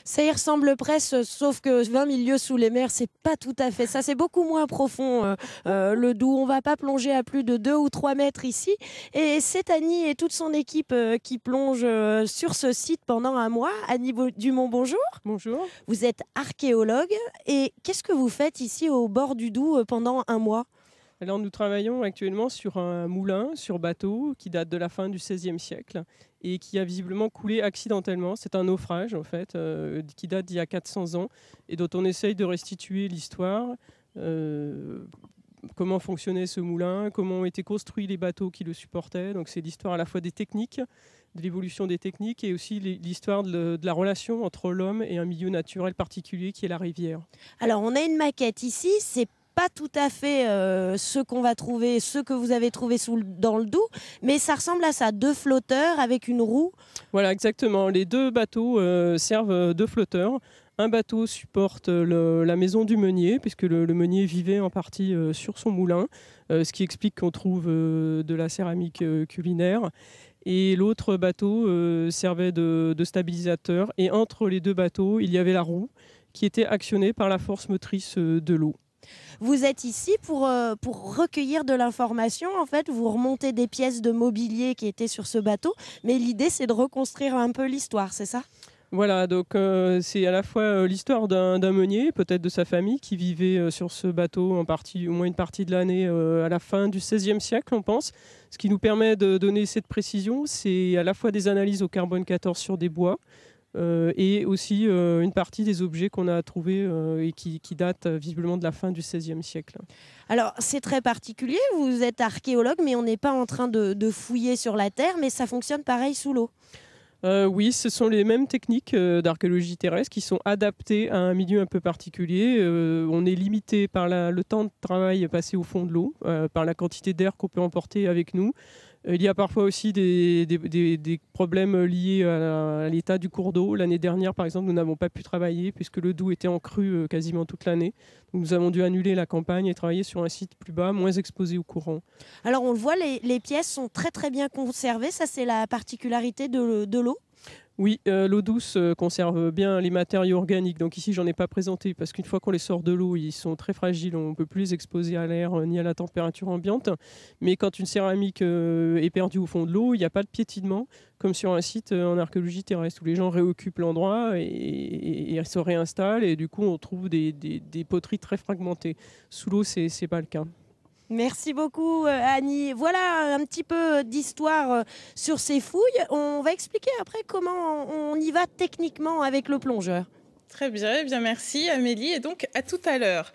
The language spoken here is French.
Ça y ressemble presque, sauf que 20 milieux sous les mers, c'est pas tout à fait ça. C'est beaucoup moins profond, le Doubs. On va pas plonger à plus de 2 ou 3 mètres ici. Et c'est Annie et toute son équipe qui plongent sur ce site pendant un mois. Annie Dumont, bonjour. Bonjour. Vous êtes archéologue. Et qu'est-ce que vous faites ici au bord du Doubs pendant un mois? Alors nous travaillons actuellement sur un moulin sur bateau qui date de la fin du XVIe siècle et qui a visiblement coulé accidentellement. C'est un naufrage en fait qui date d'il y a 400 ans et dont on essaye de restituer l'histoire. Comment fonctionnait ce moulin, comment ont été construits les bateaux qui le supportaient. Donc c'est l'histoire à la fois des techniques, de l'évolution des techniques et aussi l'histoire de la relation entre l'homme et un milieu naturel particulier qui est la rivière. Alors, on a une maquette ici. C'est pas tout à fait ce qu'on va trouver, ce que vous avez trouvé dans le Doubs, mais ça ressemble à ça, 2 flotteurs avec une roue. Voilà, exactement. Les 2 bateaux servent de flotteurs. Un bateau supporte la maison du meunier, puisque le meunier vivait en partie sur son moulin, ce qui explique qu'on trouve de la céramique culinaire. Et l'autre bateau servait de stabilisateur. Et entre les 2 bateaux, il y avait la roue qui était actionnée par la force motrice de l'eau. Vous êtes ici pour recueillir de l'information. En fait, vous remontez des pièces de mobilier qui étaient sur ce bateau, mais l'idée, c'est de reconstruire un peu l'histoire, c'est ça? Voilà, donc c'est à la fois l'histoire d'un meunier, peut-être de sa famille, qui vivait sur ce bateau en partie, au moins une partie de l'année, à la fin du XVIe siècle, on pense. Ce qui nous permet de donner cette précision, c'est à la fois des analyses au carbone 14 sur des bois, et aussi une partie des objets qu'on a trouvés et qui datent visiblement de la fin du XVIe siècle. Alors, c'est très particulier. Vous êtes archéologue, mais on n'est pas en train de fouiller sur la terre, mais ça fonctionne pareil sous l'eau. Oui, ce sont les mêmes techniques d'archéologie terrestre qui sont adaptées à un milieu un peu particulier. On est limité par le temps de travail passé au fond de l'eau, par la quantité d'air qu'on peut emporter avec nous. Il y a parfois aussi des problèmes liés à l'état du cours d'eau. L'année dernière, par exemple, nous n'avons pas pu travailler puisque le Doubs était en crue quasiment toute l'année. Donc, nous avons dû annuler la campagne et travailler sur un site plus bas, moins exposé au courant. Alors, on le voit, les pièces sont très très bien conservées. Ça, c'est la particularité de l'eau. Oui, l'eau douce conserve bien les matériaux organiques. Donc ici, j'en ai pas présenté parce qu'une fois qu'on les sort de l'eau, ils sont très fragiles. On ne peut plus les exposer à l'air ni à la température ambiante. Mais quand une céramique est perdue au fond de l'eau, il n'y a pas de piétinement, comme sur un site en archéologie terrestre où les gens réoccupent l'endroit et se réinstallent. Et du coup, on trouve des poteries très fragmentées. Sous l'eau, c'est pas le cas. Merci beaucoup, Annie. Voilà un petit peu d'histoire sur ces fouilles. On va expliquer après comment on y va techniquement avec le plongeur. Très bien, eh bien merci Amélie et donc à tout à l'heure.